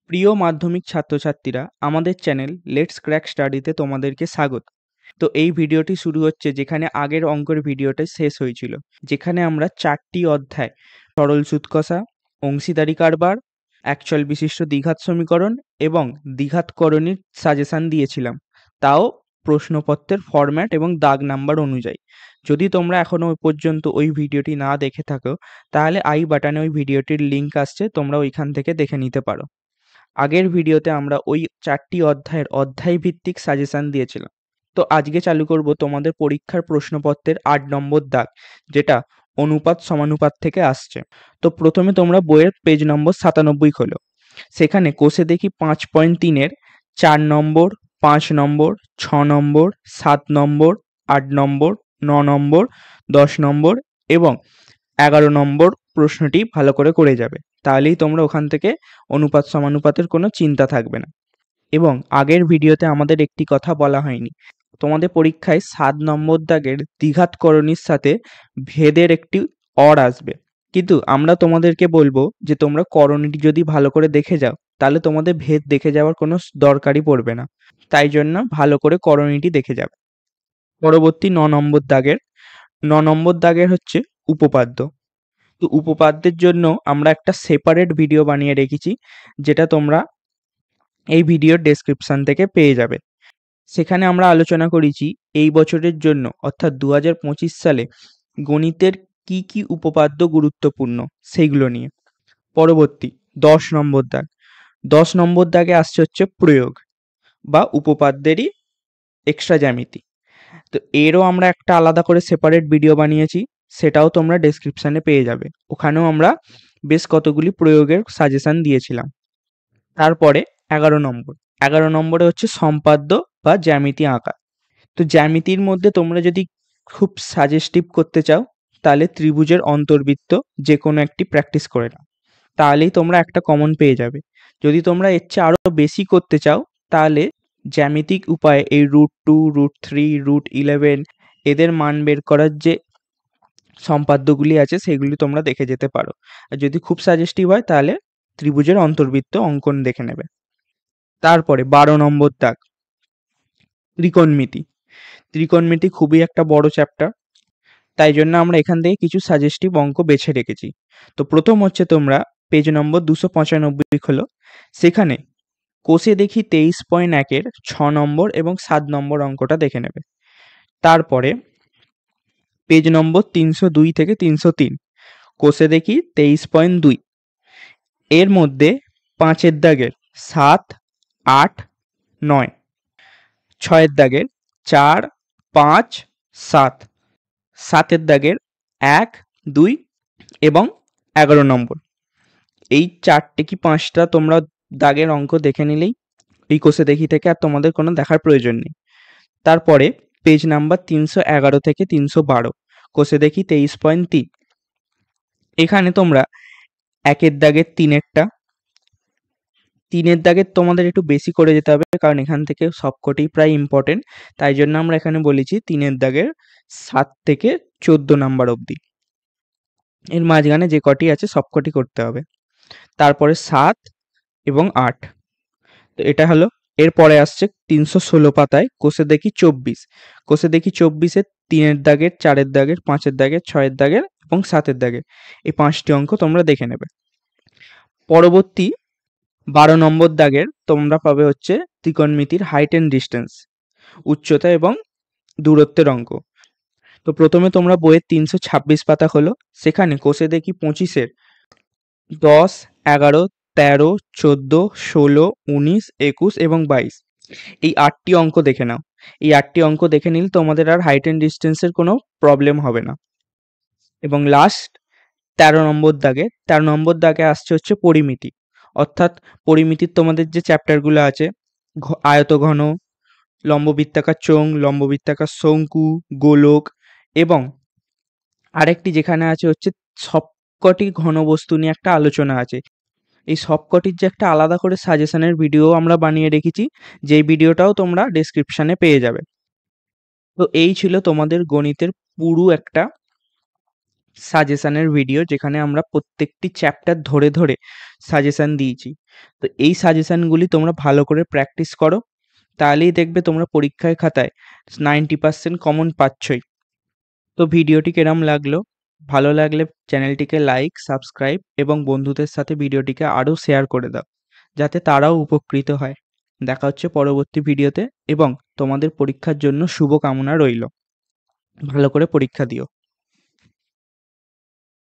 প্রিয় মাধ্যমিক ছাত্রছাত্রীরা, আমাদের চ্যানেল লেটস ক্র্যাক স্টাডিতে তোমাদেরকে স্বাগত। তো এই ভিডিওটি শুরু হচ্ছে যেখানে আগের অঙ্কের ভিডিওটা শেষ হয়েছিল, যেখানে আমরা 4টি অধ্যায় সরল সুদ কষা, অংশীদারি কারবার, একচল বিশিষ্ট দ্বিঘাত সমীকরণ এবং দ্বিঘাত করণীর সাজেশন দিয়েছিলাম, তাও প্রশ্নপত্রের ফরম্যাট এবং দাগ নাম্বার অনুযায়ী। যদি তোমরা এখনো ওই পর্যন্ত ওই ভিডিওটি না দেখে থাকো, তাহলে আই বাটনে ওই ভিডিওটির লিঙ্ক আসছে, তোমরা ওইখান থেকে দেখে নিতে পারো। আগের ভিডিওতে আমরা ওই 4টি অধ্যায়ের অধ্যায় ভিত্তিক সাজেশন দিয়েছিলাম। তো আজকে চালু করব তোমাদের পরীক্ষার প্রশ্নপত্রের 8 নম্বর দাগ, যেটা অনুপাত সমানুপাত থেকে আসছে। তো প্রথমে তোমরা বইয়ের পেজ নম্বর 97 খোলো। সেখানে কোষে দেখি 5.3-এর 4 নম্বর, 5 নম্বর, 6 নম্বর, 7 নম্বর, 8 নম্বর, 9 নম্বর, 10 নম্বর এবং 11 নম্বর প্রশ্নটি ভালো করে যাবে। তাহলেই তোমরা ওখান থেকে অনুপাত সমানুপাতের কোনো চিন্তা থাকবে না। এবং আগের ভিডিওতে আমাদের একটি কথা বলা হয়নি, তোমাদের পরীক্ষায় 7 নম্বর দাগের দ্বিঘাত করণীর সাথে ভেদের একটি অর আসবে, কিন্তু আমরা তোমাদেরকে বলবো যে তোমরা করণীটি যদি ভালো করে দেখে যাও, তাহলে তোমাদের ভেদ দেখে যাওয়ার কোনো দরকারই পড়বে না। তাই জন্য ভালো করে করণীটি দেখে যাবে। পরবর্তী 9 নম্বর দাগের হচ্ছে উপপাদ্য। তো উপপাদ্যের জন্য আমরা একটা সেপারেট ভিডিও বানিয়ে রেখেছি, যেটা তোমরা এই ভিডিওর ডেসক্রিপশন থেকে পেয়ে যাবে। সেখানে আমরা আলোচনা করেছি এই বছরের জন্য অর্থাৎ 2025 সালে গণিতের কি কি উপপাদ্য গুরুত্বপূর্ণ সেইগুলো নিয়ে। পরবর্তী 10 নম্বর দাগ। 10 নম্বর দাগে আসছে হচ্ছে প্রয়োগ বা উপপাদ্যেরই এক্সট্রা জ্যামিতি। তো এরও আমরা একটা আলাদা করে সেপারেট ভিডিও বানিয়েছি, সেটাও তোমরা ডেসক্রিপশানে পেয়ে যাবে। ওখানেও আমরা বেশ কতগুলি প্রয়োগের সাজেশন দিয়েছিলাম। তারপরে 11 নম্বরে হচ্ছে সম্পাদ্য বা জ্যামিতি আঁকা। তো জ্যামিতির মধ্যে তোমরা যদি খুব সাজেস্টিভ করতে চাও, তাহলে ত্রিভুজের অন্তর্বৃত্ত যে কোনো একটি প্র্যাকটিস করে নাও, তাহলেই তোমরা একটা কমন পেয়ে যাবে। যদি তোমরা এর চেয়ে আরও বেশি করতে চাও, তাহলে জ্যামিতিক উপায়ে এই √2, √3, √11 এদের মান বের করার যে সম্পাদ্যগুলি আছে সেগুলি তোমরা দেখে যেতে পারো। আর যদি খুব সাজেস্টিভ হয়, তাহলে ত্রিভুজের অন্তর্বৃত্ত অঙ্কন দেখে নেবে। তারপরে 12 নম্বর দাগ, ত্রিকোণমিতি। ত্রিকোণমিতি খুবই একটা বড় চ্যাপ্টার, তাই জন্য আমরা এখান থেকে কিছু সাজেস্টিভ অঙ্ক বেছে রেখেছি। তো প্রথম হচ্ছে তোমরা পেজ নম্বর 295 খোলো। সেখানে কোষে দেখি 23.1-এর 6 নম্বর এবং 7 নম্বর অঙ্কটা দেখে নেবে। তারপরে পেজ নম্বর 302 থেকে 303, কোষে দেখি 23.2, এর মধ্যে 5-এর দাগের 7, 8, 9, 6-এর দাগের 4, 5, 7, 7-এর দাগের 1, 2 এবং 11 নম্বর। এই 4টে কি 5টা তোমরা দাগের অঙ্ক দেখে নিলেই এই কোষে দেখি থেকে আর তোমাদের কোনো দেখার প্রয়োজন নেই। তারপরে পেজ নাম্বার 311 থেকে 312, কোষে দেখি 23.3। এখানে তোমরা 1-এর দাগের 3-এর দাগের তোমাদের একটু বেশি করে যেতে হবে, কারণ এখান থেকে সবকটি প্রায় ইম্পর্টেন্ট। তাই জন্য আমরা এখানে বলেছি 3-এর দাগের 7 থেকে 14 নাম্বার অবধি, এর মাঝখানে যে কটি আছে সবকটি করতে হবে। তারপরে 7 এবং 8, তো এটা হলো। এরপরে আসছে 316 পাতায় কোষে দেখি 24। কোষে দেখি 24-এ 3-এর দাগের, 4-এর দাগের, 5-এর দাগের, 6-এর দাগের এবং 7-এর দাগের এই 5টি অঙ্ক তোমরা দেখে নেবে। পরবর্তী 12 নম্বর দাগের তোমরা পাবে হচ্ছে ত্রিকোণমিতির হাইট অ্যান্ড ডিস্টেন্স, উচ্চতা এবং দূরত্বের অঙ্ক। তো প্রথমে তোমরা বইয়ের 326 পাতা খোলো। সেখানে কোষে দেখি 25-এর 10, 11, 13, 14, 16, 19, 21 এবং 22 এই 8টি অঙ্ক দেখে নাও। এই 8টি অঙ্ক দেখে নিলে তোমাদের আর হাইট অ্যান্ড ডিস্টেন্সের কোনো প্রবলেম হবে না। এবং লাস্ট 13 নম্বর দাগে আসছে হচ্ছে পরিমিতি, অর্থাৎ পরিমিতির তোমাদের যে চ্যাপ্টারগুলো আছে, আয়তঘন, লম্ববৃত্তাকার চোঙ, লম্ববৃত্তাকার শঙ্কু, গোলক এবং আরেকটি যেখানে আছে হচ্ছে সবকটি ঘনবস্তু নিয়ে একটা আলোচনা আছে। এই সবকটির যে একটা আলাদা করে সাজেশনের ভিডিও আমরা বানিয়ে রেখেছি, যেই ভিডিওটাও তোমরা ডেসক্রিপশানে পেয়ে যাবে। তো এই ছিল তোমাদের গণিতের পুরো একটা সাজেশনের ভিডিও, যেখানে আমরা প্রত্যেকটি চ্যাপ্টার ধরে ধরে সাজেশন দিয়েছি। তো এই সাজেশনগুলি তোমরা ভালো করে প্র্যাকটিস করো, তাহলেই দেখবে তোমরা পরীক্ষায় খাতায় 90% কমন পাচ্ছই। তো ভিডিওটি কেরম লাগলো? ভালো লাগলে চ্যানেলটিকে লাইক, সাবস্ক্রাইব এবং বন্ধুদের সাথে ভিডিওটিকে আরও শেয়ার করে দাও, যাতে তারাও উপকৃত হয়। দেখা হচ্ছে পরবর্তী ভিডিওতে এবং তোমাদের পরীক্ষার জন্য শুভকামনা রইল। ভালো করে পরীক্ষা দিও।